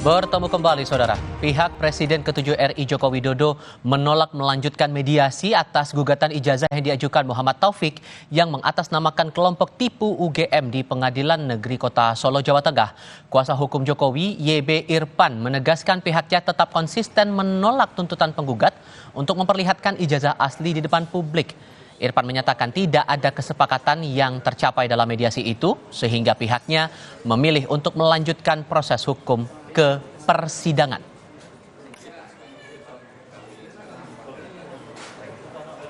Bertemu kembali, Saudara. Pihak Presiden ke-7 RI Joko Widodo menolak melanjutkan mediasi atas gugatan ijazah yang diajukan Muhammad Taufik yang mengatasnamakan kelompok tipu UGM di Pengadilan Negeri Kota Solo, Jawa Tengah. Kuasa hukum Jokowi, YB Irfan, menegaskan pihaknya tetap konsisten menolak tuntutan penggugat untuk memperlihatkan ijazah asli di depan publik. Irfan menyatakan tidak ada kesepakatan yang tercapai dalam mediasi itu, sehingga pihaknya memilih untuk melanjutkan proses hukum ke persidangan.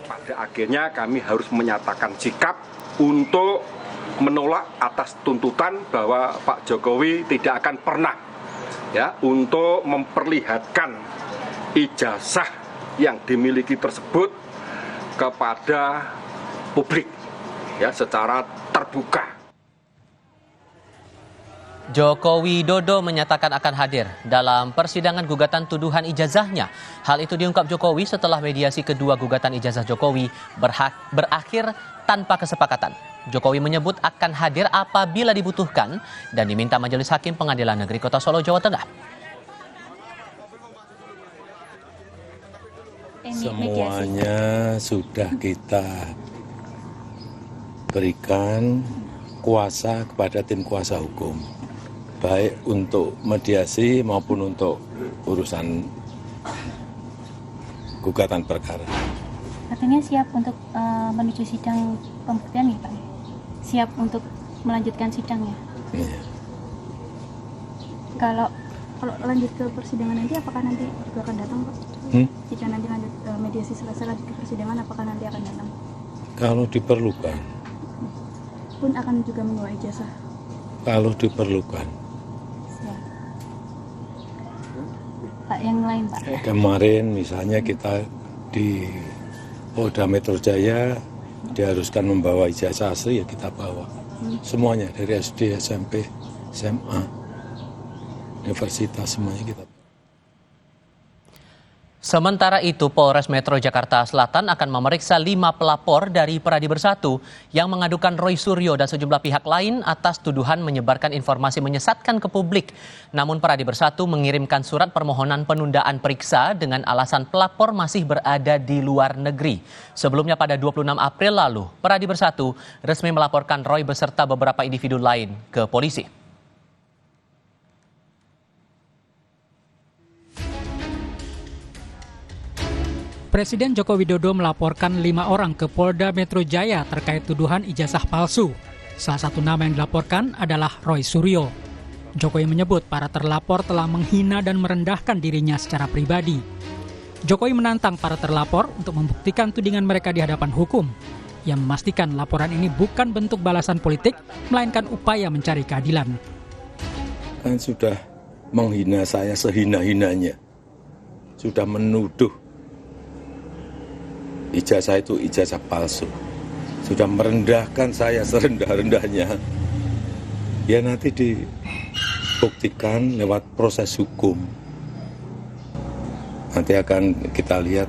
Pada akhirnya kami harus menyatakan sikap untuk menolak atas tuntutan bahwa Pak Jokowi tidak akan pernah untuk memperlihatkan ijazah yang dimiliki tersebut kepada publik secara terbuka. Joko Widodo menyatakan akan hadir dalam persidangan gugatan tuduhan ijazahnya. Hal itu diungkap Jokowi setelah mediasi kedua gugatan ijazah Jokowi berakhir tanpa kesepakatan. Jokowi menyebut akan hadir apabila dibutuhkan dan diminta Majelis Hakim Pengadilan Negeri Kota Solo, Jawa Tengah. Semuanya sudah kita berikan kuasa kepada tim kuasa hukum, baik untuk mediasi maupun untuk urusan gugatan perkara. Artinya siap untuk menuju sidang pembuktian nih Pak? Siap untuk melanjutkan sidangnya? Iya. Kalau lanjut ke persidangan nanti, apakah nanti juga akan datang Pak? Jika nanti lanjut mediasi selesai lanjut ke persidangan, apakah nanti akan datang? Kalau diperlukan. Pun akan juga membawa ijazah? Kalau diperlukan. Ya. Pak, yang lain Pak? Kemarin misalnya kita di Polda Metro Jaya diharuskan membawa ijazah asli, ya kita bawa. Semuanya dari SD, SMP, SMA, universitas, semuanya kita bawa. Sementara itu, Polres Metro Jakarta Selatan akan memeriksa 5 pelapor dari Peradi Bersatu yang mengadukan Roy Suryo dan sejumlah pihak lain atas tuduhan menyebarkan informasi menyesatkan ke publik. Namun Peradi Bersatu mengirimkan surat permohonan penundaan periksa dengan alasan pelapor masih berada di luar negeri. Sebelumnya pada 26 April lalu, Peradi Bersatu resmi melaporkan Roy beserta beberapa individu lain ke polisi. Presiden Joko Widodo melaporkan 5 orang ke Polda Metro Jaya terkait tuduhan ijazah palsu. Salah satu nama yang dilaporkan adalah Roy Suryo. Jokowi menyebut para terlapor telah menghina dan merendahkan dirinya secara pribadi. Jokowi menantang para terlapor untuk membuktikan tudingan mereka di hadapan hukum. Ia memastikan laporan ini bukan bentuk balasan politik, melainkan upaya mencari keadilan. Kan sudah menghina saya sehina-hinanya. Sudah menuduh ijazah itu ijazah palsu. Sudah merendahkan saya serendah-rendahnya. Ya nanti dibuktikan lewat proses hukum. Nanti akan kita lihat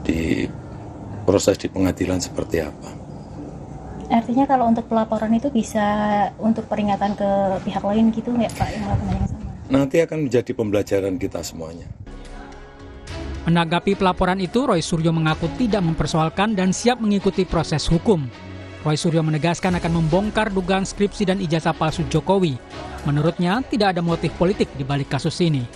di proses di pengadilan seperti apa. Artinya kalau untuk pelaporan itu bisa untuk peringatan ke pihak lain gitu nggak Pak yang melakukan yang sama? Nanti akan menjadi pembelajaran kita semuanya. Menanggapi pelaporan itu, Roy Suryo mengaku tidak mempersoalkan dan siap mengikuti proses hukum. Roy Suryo menegaskan akan membongkar dugaan skripsi dan ijazah palsu Jokowi. Menurutnya, tidak ada motif politik di balik kasus ini.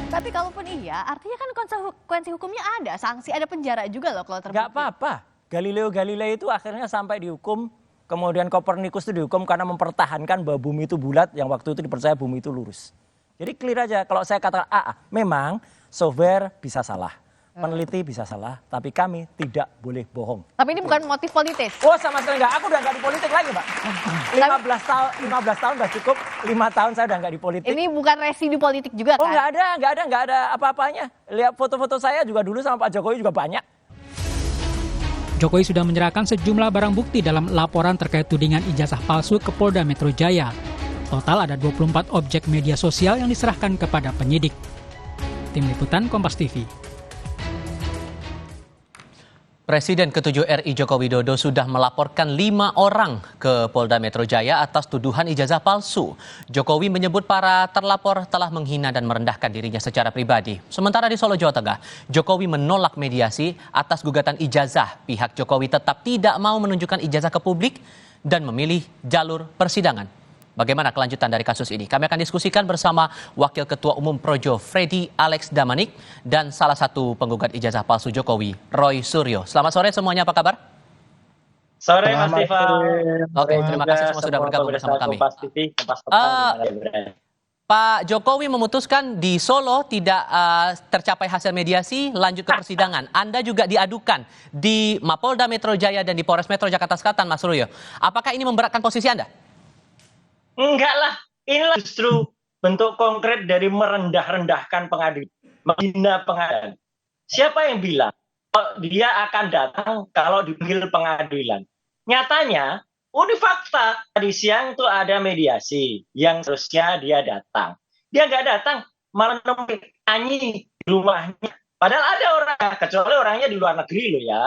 Tapi kalaupun iya, artinya kan konsekuensi hukumnya ada, sanksi, ada penjara juga loh kalau terbukti. Gak apa-apa. Galileo Galilei itu akhirnya sampai dihukum, kemudian Kopernikus itu dihukum karena mempertahankan bahwa bumi itu bulat, yang waktu itu dipercaya bumi itu lurus. Jadi clear aja, kalau saya katakan memang software bisa salah, peneliti bisa salah, tapi kami tidak boleh bohong. Tapi ini bukan motif politis? Oh sama sekali enggak, aku udah nggak di politik lagi Pak. 15 tahun udah cukup, 5 tahun saya udah nggak di politik. Ini bukan residu politik juga kan? Oh nggak ada apa-apanya. Lihat foto-foto saya juga dulu sama Pak Jokowi juga banyak. Jokowi sudah menyerahkan sejumlah barang bukti dalam laporan terkait tudingan ijazah palsu ke Polda Metro Jaya. Total ada 24 objek media sosial yang diserahkan kepada penyidik. Tim Liputan Kompas TV. Presiden ke-7 RI Joko Widodo sudah melaporkan 5 orang ke Polda Metro Jaya atas tuduhan ijazah palsu. Jokowi menyebut para terlapor telah menghina dan merendahkan dirinya secara pribadi. Sementara di Solo, Jawa Tengah, Jokowi menolak mediasi atas gugatan ijazah. Pihak Jokowi tetap tidak mau menunjukkan ijazah ke publik dan memilih jalur persidangan. Bagaimana kelanjutan dari kasus ini? Kami akan diskusikan bersama Wakil Ketua Umum Projo Freddy Alex Damanik dan salah satu penggugat ijazah palsu Jokowi, Roy Suryo. Selamat sore semuanya, apa kabar? Sore Mas Tifa. Oke, terima kasih semua sudah bergabung bersama kami. Pak Jokowi memutuskan di Solo tidak tercapai hasil mediasi, lanjut ke persidangan. Anda juga diadukan di Mapolda Metro Jaya dan di Polres Metro Jakarta Selatan, Mas Suryo. Apakah ini memberatkan posisi Anda? Enggak lah, inilah justru bentuk konkret dari merendah-rendahkan pengadilan, menghina pengadilan. Siapa yang bilang dia akan datang kalau dipanggil pengadilan? Nyatanya, ini fakta. Tadi siang tuh ada mediasi yang seharusnya dia datang. Dia nggak datang, malah nyanyi di rumahnya. Padahal ada orang, kecuali orangnya di luar negeri loh ya.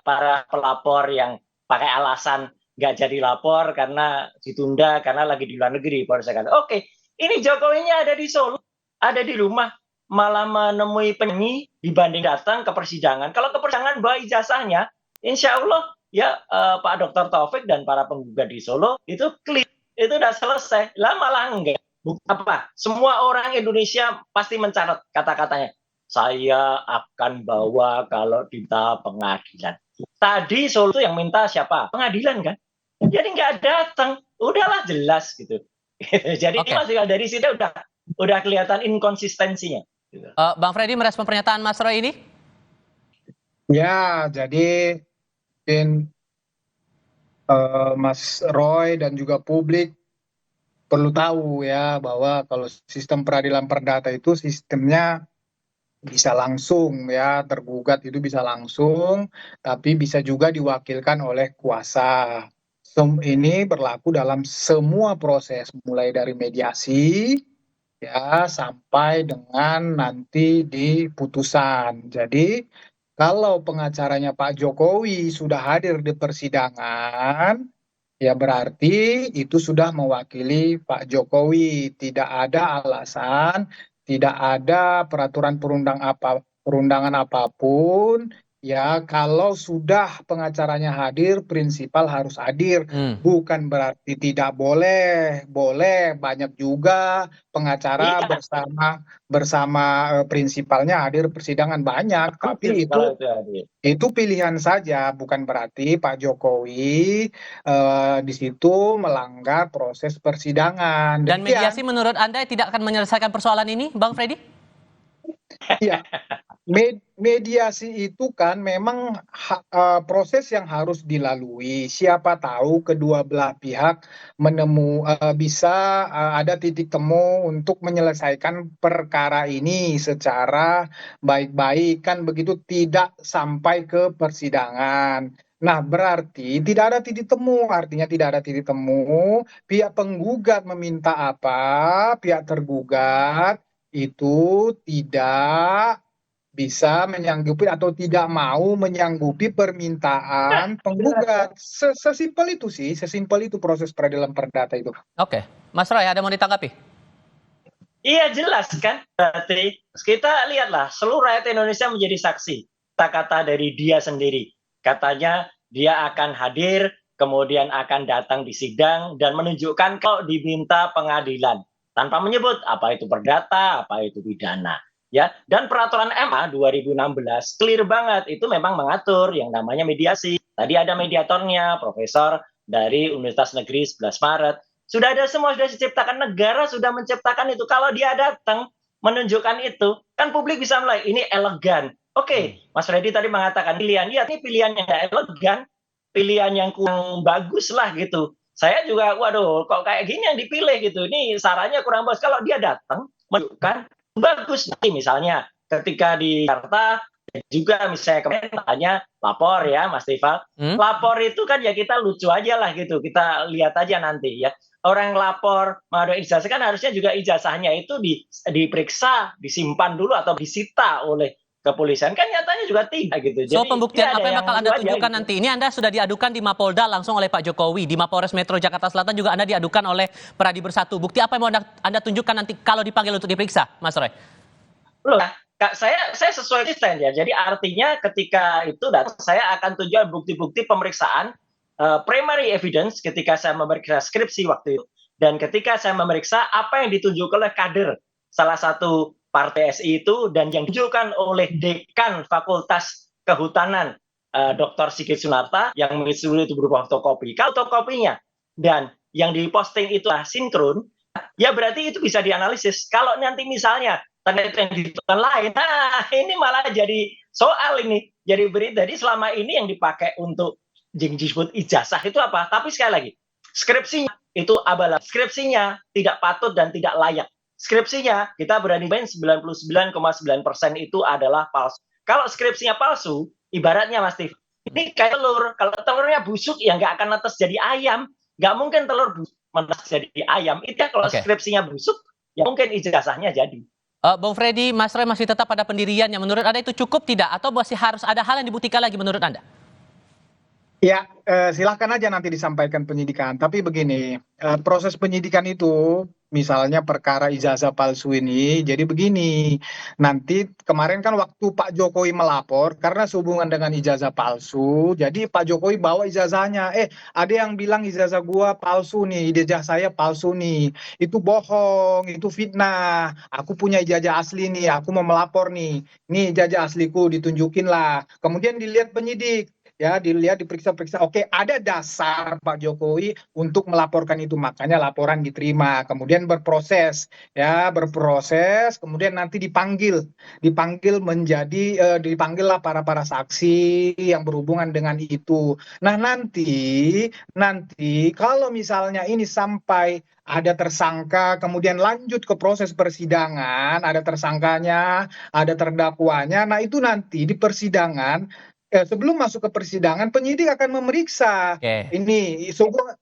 Para pelapor yang pakai alasan nggak jadi lapor karena ditunda karena lagi di luar negeri. Baru saya kata, oke, ini Jokowinya ada di Solo, ada di rumah, malah menemui penyanyi dibanding datang ke persidangan. Kalau ke persidangan bawa ijazahnya, insya Allah ya Pak Dr. Taufik dan para penggugat di Solo itu clear, itu udah selesai. Lah malah enggak. Apa? Semua orang Indonesia pasti mencatat kata-katanya. Saya akan bawa kalau di tahap pengadilan. Tadi Solo itu yang minta siapa? Pengadilan kan? Jadi nggak datang. Udahlah jelas gitu. Jadi ini masih dari sini udah kelihatan inkonsistensinya. Bang Freddy merespon pernyataan Mas Roy ini? Ya, jadi mungkin Mas Roy dan juga publik perlu tahu ya bahwa kalau sistem peradilan perdata itu sistemnya bisa langsung ya, tergugat itu bisa langsung, tapi bisa juga diwakilkan oleh kuasa. Ini berlaku dalam semua proses, mulai dari mediasi ya sampai dengan nanti di putusan. Jadi kalau pengacaranya Pak Jokowi sudah hadir di persidangan, ya berarti itu sudah mewakili Pak Jokowi. Tidak ada alasan, tidak ada peraturan perundangan apapun. Ya, kalau sudah pengacaranya hadir, prinsipal harus hadir. Bukan berarti tidak boleh, boleh. Banyak juga pengacara bersama prinsipalnya hadir persidangan banyak. Tapi itu pilihan saja, bukan berarti Pak Jokowi di situ melanggar proses persidangan. Dan mediasi menurut Anda tidak akan menyelesaikan persoalan ini, Bang Freddy? Iya. Mediasi itu kan memang proses yang harus dilalui. Siapa tahu kedua belah pihak bisa ada titik temu untuk menyelesaikan perkara ini secara baik-baik, kan begitu, tidak sampai ke persidangan. Nah, berarti tidak ada titik temu, artinya tidak ada titik temu. Pihak penggugat meminta apa, pihak tergugat itu tidak bisa menyanggupi atau tidak mau menyanggupi permintaan penggugat. Sesimpel itu sih, sesimpel itu proses peradilan perdata itu. Oke, Mas Roy ada mau ditanggapi? Iya jelas kan, berarti kita lihatlah seluruh rakyat Indonesia menjadi saksi. Kata-kata dari dia sendiri, katanya dia akan hadir, kemudian akan datang di sidang dan menunjukkan kalau diminta pengadilan tanpa menyebut apa itu perdata, apa itu pidana. Ya, dan peraturan MA 2016 clear banget, itu memang mengatur yang namanya mediasi. Tadi ada mediatornya, profesor dari Universitas Negeri 11 Maret. Sudah ada semua, sudah diciptakan, negara sudah menciptakan itu. Kalau dia datang menunjukkan itu, kan publik bisa mulai, ini elegan. Oke, Mas Freddy tadi mengatakan pilihan, ya ini pilihan yang nggak elegan, pilihan yang kurang bagus lah gitu. Saya juga, waduh, kok kayak gini yang dipilih gitu. Ini sarannya kurang bagus. Kalau dia datang menunjukkan bagus, misalnya ketika di Jakarta juga misalnya kemarin tanya lapor ya Mas Tifal, lapor itu kan ya kita lucu aja lah gitu, kita lihat aja nanti ya. Orang lapor mengadu ijazah kan harusnya juga ijazahnya itu diperiksa, disimpan dulu atau disita oleh kepolisian, kan nyatanya juga tidak gitu. So Jadi pembuktian tidak apa ada yang bakal Anda itu aja tunjukkan gitu. nanti? Ini Anda sudah diadukan di Mapolda langsung oleh Pak Jokowi. Di Mapolres Metro Jakarta Selatan juga Anda diadukan oleh Peradi Bersatu. Bukti apa yang mau Anda tunjukkan nanti kalau dipanggil untuk diperiksa, Mas Roy? Loh, Kak, saya sesuai konsisten ya. Jadi artinya ketika itu datang, saya akan tunjukkan bukti-bukti pemeriksaan primary evidence ketika saya memeriksa skripsi waktu itu, dan ketika saya memeriksa apa yang ditunjukkan oleh kader salah satu partai SI itu, dan yang ditunjukkan oleh dekan Fakultas Kehutanan Dr. Sigit Sunarta yang mengisi itu berupa fotokopi. Kalau fotokopinya dan yang diposting itu sinkron, ya berarti itu bisa dianalisis. Kalau nanti misalnya ternyata yang ditentukan lain, nah ini malah jadi soal ini, jadi berita. Jadi selama ini yang dipakai untuk yang disebut ijazah itu apa? Tapi sekali lagi, skripsinya itu abal. Skripsinya tidak patut dan tidak layak. Skripsinya kita berani main 99,9% itu adalah palsu. Kalau skripsinya palsu, ibaratnya Mas Steve, ini kayak telur. Kalau telurnya busuk ya nggak akan netes jadi ayam. Nggak mungkin telur busuk menetes jadi ayam. Itu ya kalau skripsinya busuk, ya mungkin ijazahnya jadi. Bung Freddy, Mas Roy masih tetap pada pendiriannya. Menurut Anda itu cukup tidak? Atau masih harus ada hal yang dibuktikan lagi menurut Anda? Ya, silahkan aja nanti disampaikan penyidikan. Tapi begini, proses penyidikan itu, misalnya perkara ijazah palsu ini, jadi begini, nanti kemarin kan waktu Pak Jokowi melapor, karena sehubungan dengan ijazah palsu, jadi Pak Jokowi bawa ijazahnya, ada yang bilang ijazah gua palsu nih, ijazah saya palsu nih, itu bohong, itu fitnah, aku punya ijazah asli nih, aku mau melapor nih ijazah asliku, ditunjukin lah, kemudian dilihat penyidik, ya dilihat diperiksa-periksa, oke ada dasar Pak Jokowi untuk melaporkan itu, makanya laporan diterima, kemudian berproses, kemudian nanti dipanggillah para saksi yang berhubungan dengan itu. Nah nanti kalau misalnya ini sampai ada tersangka, kemudian lanjut ke proses persidangan, ada tersangkanya, ada terdakwanya, nah itu nanti di persidangan, sebelum masuk ke persidangan, penyidik akan memeriksa ini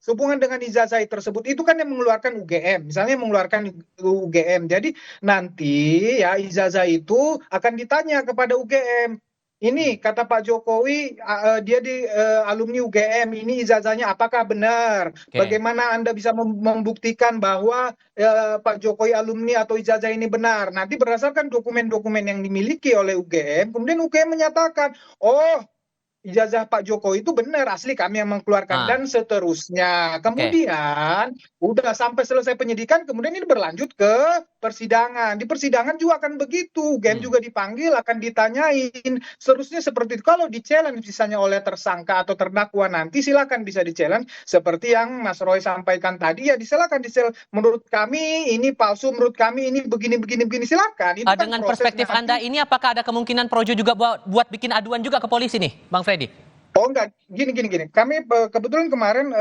sehubungan dengan ijazah tersebut. Itu kan yang mengeluarkan UGM, misalnya mengeluarkan UGM. Jadi nanti ya ijazah itu akan ditanya kepada UGM. Ini kata Pak Jokowi, dia di alumni UGM, ini ijazahnya apakah benar? Bagaimana Anda bisa membuktikan bahwa Pak Jokowi alumni atau ijazah ini benar? Nanti berdasarkan dokumen-dokumen yang dimiliki oleh UGM, kemudian UGM menyatakan, oh ijazah Pak Jokowi itu benar, asli kami yang mengeluarkan, dan seterusnya. Kemudian udah sampai selesai penyidikan, kemudian ini berlanjut ke persidangan. Di persidangan juga akan begitu, UGM juga dipanggil, akan ditanyain, seterusnya seperti itu. Kalau di-challenge misalnya oleh tersangka atau terdakwa, nanti silakan bisa di-challenge seperti yang Mas Roy sampaikan tadi, ya silakan di-challenge. Menurut kami ini palsu, menurut kami ini begini, silakan. Itu dengan perspektif Anda ini, apakah ada kemungkinan Projo juga buat bikin aduan juga ke polisi nih, Bang Freddy? Oh enggak, gini. Kami kebetulan kemarin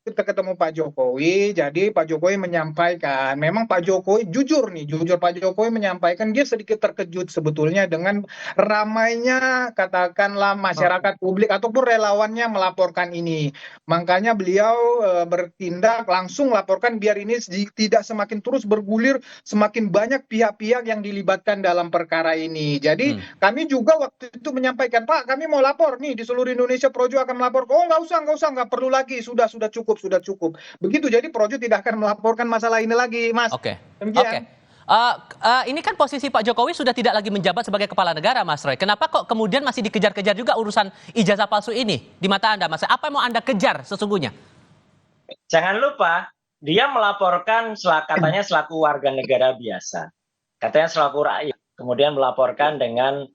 kita ketemu Pak Jokowi, jadi Pak Jokowi menyampaikan, memang Pak Jokowi jujur Pak Jokowi menyampaikan dia sedikit terkejut sebetulnya dengan ramainya katakanlah masyarakat publik ataupun relawannya melaporkan ini. Makanya beliau bertindak langsung laporkan biar ini tidak semakin terus bergulir, semakin banyak pihak-pihak yang dilibatkan dalam perkara ini. Jadi kami juga waktu itu menyampaikan, Pak kami mau lapor nih di seluruh Indonesia, Projo akan melapor. Oh nggak usah, nggak perlu lagi, sudah cukup. Begitu, jadi Projo tidak akan melaporkan masalah ini lagi, Mas. Oke. Ini kan posisi Pak Jokowi sudah tidak lagi menjabat sebagai kepala negara, Mas Roy. Kenapa kok kemudian masih dikejar-kejar juga urusan ijazah palsu ini di mata Anda, Mas? Apa yang mau Anda kejar sesungguhnya? Jangan lupa, dia melaporkan katanya selaku warga negara biasa. Katanya selaku rakyat. Kemudian melaporkan dengan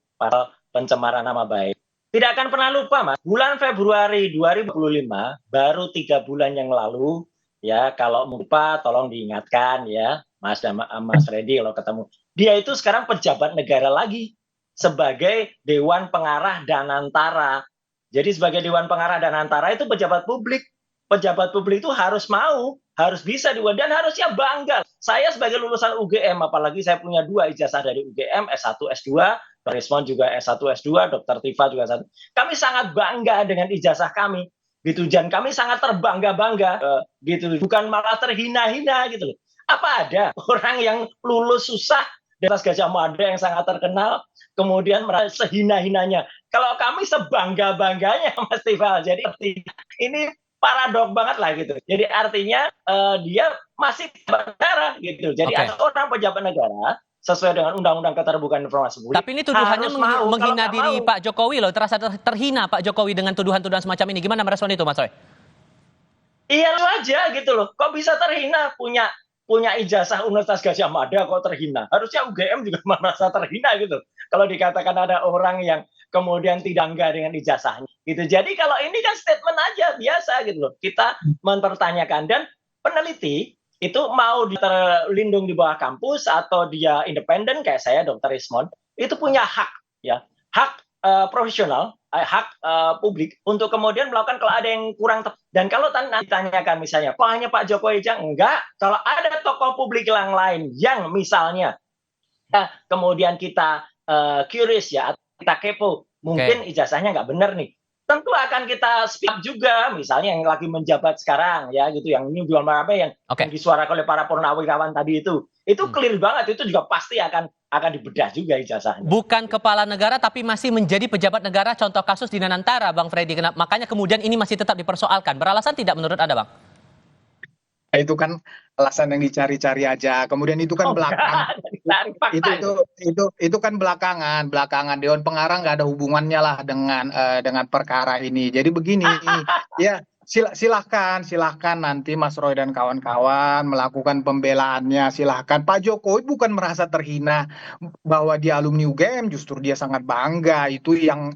pencemaran nama baik. Tidak akan pernah lupa, Mas. Bulan Februari 2025, baru 3 bulan yang lalu, ya kalau lupa tolong diingatkan ya, Mas Freddy kalau ketemu. Dia itu sekarang pejabat negara lagi sebagai Dewan Pengarah Danantara. Jadi sebagai Dewan Pengarah Danantara itu pejabat publik. Pejabat publik itu harus bisa dan harusnya bangga. Saya sebagai lulusan UGM, apalagi saya punya 2 ijazah dari UGM, S1, S2, Dr. Rismon juga S1, S2, Dr. Tifa juga S1. Kami sangat bangga dengan ijazah kami, gitu. Dan kami sangat terbangga-bangga, gitu. Bukan malah terhina-hina, gitu loh. Apa ada orang yang lulus susah, Dewas Gajah Mada yang sangat terkenal, kemudian merasa sehina-hinanya. Kalau kami sebangga-bangganya Mas Tifal. Jadi ini paradok banget lah gitu. Jadi artinya dia masih pejabat negara gitu. Jadi Oke. ada orang pejabat negara sesuai dengan Undang-Undang Keterbukaan Informasi Publik. Tapi ini tuduhannya harus mau. menghina Kalau nggak diri mau, Pak Jokowi loh. Terasa terhina Pak Jokowi dengan tuduhan-tuduhan semacam ini. Gimana merespon itu, Mas Roy? iya lu aja gitu loh. Kok bisa terhina punya ijazah Universitas Gajah Mada kok terhina? Harusnya UGM juga merasa terhina gitu. Kalau dikatakan ada orang yang kemudian tidak bangga dengan ijazahnya gitu. Jadi kalau ini kan statement aja biasa gitu loh. Kita mempertanyakan dan peneliti itu mau terlindung di bawah kampus atau dia independen kayak saya Dr. Rismond itu punya hak ya, hak profesional, hak publik untuk kemudian melakukan kalau ada yang kurang dan kalau ditanyakan misalnya kok hanya Pak Jokowi aja enggak, kalau ada tokoh publik yang lain yang misalnya kemudian kita curious ya atau kita kepo mungkin ijazahnya nggak benar nih, tentu akan kita speak up juga, misalnya yang lagi menjabat sekarang ya gitu, yang ini jual apa yang disuarakan oleh para purnawirawan tadi itu clear banget, itu juga pasti akan dibedah juga ijazahnya. Bukan kepala negara tapi masih menjadi pejabat negara, contoh kasus di Nanantara, Bang Freddy. Makanya kemudian ini masih tetap dipersoalkan. Beralasan tidak menurut Anda, Bang? Itu kan alasan yang dicari-cari aja. Kemudian itu kan belakangan. Itu kan belakangan Dewan Pengarah nggak ada hubungannya lah dengan perkara ini. Jadi begini, ya silahkan nanti Mas Roy dan kawan-kawan melakukan pembelaannya, silahkan. Pak Jokowi bukan merasa terhina bahwa dia alumni UGM, justru dia sangat bangga. Itu yang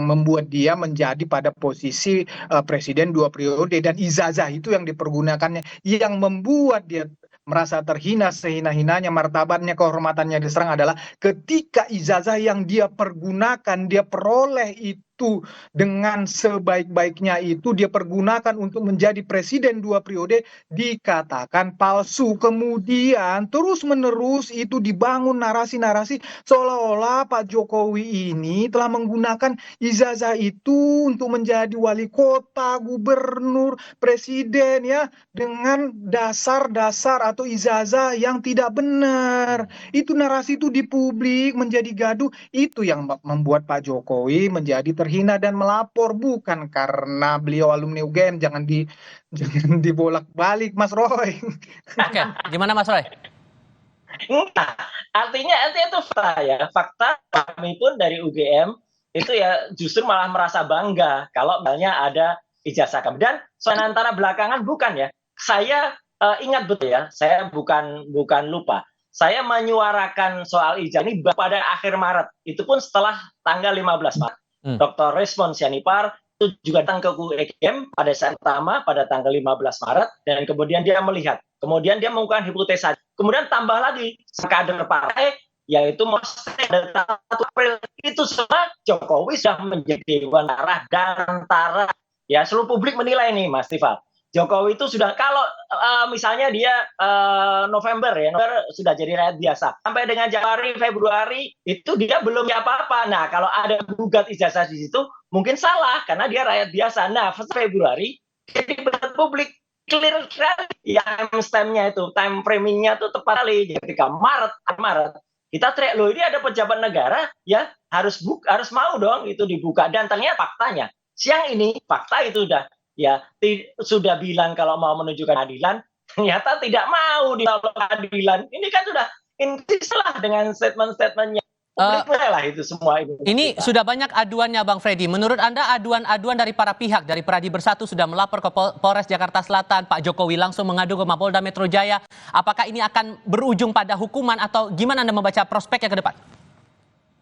membuat dia menjadi pada posisi presiden 2 periode, dan ijazah itu yang dipergunakannya yang membuat dia merasa terhina, sehina-hinanya, martabatnya, kehormatannya diserang adalah ketika ijazah yang dia pergunakan, dia peroleh itu dengan sebaik-baiknya itu dia pergunakan untuk menjadi presiden 2 periode dikatakan palsu. Kemudian terus-menerus itu dibangun narasi-narasi seolah-olah Pak Jokowi ini telah menggunakan ijazah itu untuk menjadi wali kota, gubernur, presiden ya, dengan dasar-dasar atau ijazah yang tidak benar. Itu narasi itu di publik menjadi gaduh, itu yang membuat Pak Jokowi menjadi terhina dan melapor, bukan karena beliau alumni UGM. Jangan dibolak-balik Mas Roy. Oke, gimana Mas Roy? Entah, artinya itu fakta kami pun dari UGM itu ya justru malah merasa bangga kalau misalnya ada ijazah kami. Dan soal antara belakangan bukan ya, saya ingat betul ya, saya bukan lupa. Saya menyuarakan soal ijazah ini pada akhir Maret, itu pun setelah tanggal 15 Maret. Dr. Rismond Sianipar itu juga datang ke UGM pada saat pertama pada tanggal 15 Maret dan kemudian dia melihat, kemudian dia mengungkapkan hipotesa, kemudian tambah lagi kader partai yaitu pada 1 April itu semua Jokowi sudah menjadi dewan arah dan antara ya seluruh publik menilai nih Mas Tifal. Jokowi itu sudah kalau misalnya dia November sudah jadi rakyat biasa. Sampai dengan Januari, Februari itu dia belum apa-apa. Nah, kalau ada gugat ijazah di situ mungkin salah karena dia rakyat biasa. Nah, Februari jadi publik clear sekali ya, time-nya itu, time framing-nya itu tepat sekali. Jadi ketika Maret kita teriak, loh ini ada pejabat negara ya harus mau dong itu dibuka, dan ternyata faktanya siang ini fakta itu sudah bilang kalau mau menunjukkan keadilan, ternyata tidak mau ditolak keadilan. Ini kan sudah salah dengan statement-statementnya. Lah itu semua itu. Ini sudah banyak aduannya Bang Freddy. Menurut Anda aduan dari para pihak, dari Pradi Bersatu sudah melapor ke Polres Jakarta Selatan, Pak Jokowi langsung mengadu ke Mapolda Metro Jaya. Apakah ini akan berujung pada hukuman atau gimana Anda membaca prospeknya ke depan?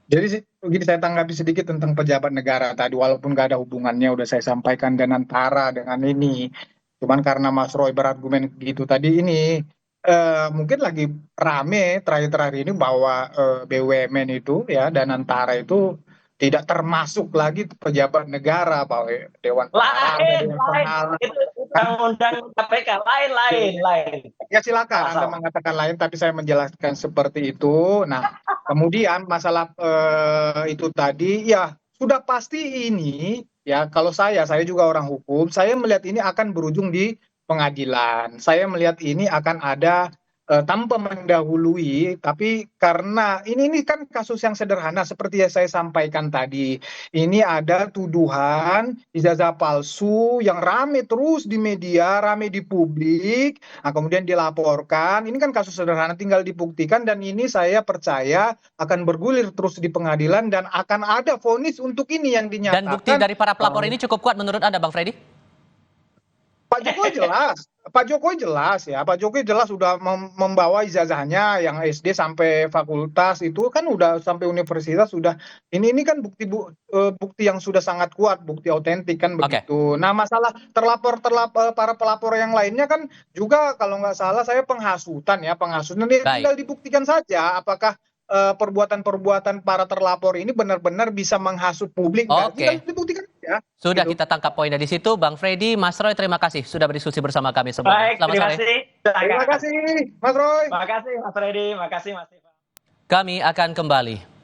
Jadi begini, saya tanggapi sedikit tentang pejabat negara tadi, walaupun nggak ada hubungannya, udah saya sampaikan dan antara dengan ini. Cuman karena Mas Roy berargumen gitu tadi ini, mungkin lagi rame terakhir-terakhir ini bahwa BUMN itu ya dan antara itu tidak termasuk lagi pejabat negara, bahwa Dewan Pengarah itu undang-undang KPK lain. Ya silakan Anda mengatakan lain, tapi saya menjelaskan seperti itu. Nah, kemudian masalah itu tadi ya sudah pasti ini ya, kalau saya juga orang hukum, saya melihat ini akan berujung di pengadilan. Saya melihat ini akan ada tanpa mendahului, tapi karena ini kan kasus yang sederhana seperti yang saya sampaikan tadi. Ini ada tuduhan ijazah palsu yang rame terus di media, rame di publik, nah, kemudian dilaporkan. Ini kan kasus sederhana tinggal dibuktikan dan ini saya percaya akan bergulir terus di pengadilan dan akan ada vonis untuk ini yang dinyatakan. Dan bukti dari para pelapor ini cukup kuat menurut Anda, Bang Freddy? Pak Jokowi jelas, Pak Jokowi jelas sudah membawa ijazahnya yang SD sampai fakultas itu kan udah sampai universitas sudah. Ini kan bukti yang sudah sangat kuat, bukti autentik kan begitu. Nah masalah para pelapor yang lainnya kan juga kalau nggak salah saya penghasutan tinggal dibuktikan saja apakah perbuatan-perbuatan para terlapor ini benar-benar bisa menghasut publik. Tinggal dibuktikan ya. Sudah gitu. kita tangkap poin dari situ. Bang Freddy, Mas Roy, terima kasih sudah berdiskusi bersama kami semua. Baik, terima kasih. Terima kasih Mas Roy. Terima kasih Mas Freddy, terima kasih Mas Ivan. Kami akan kembali.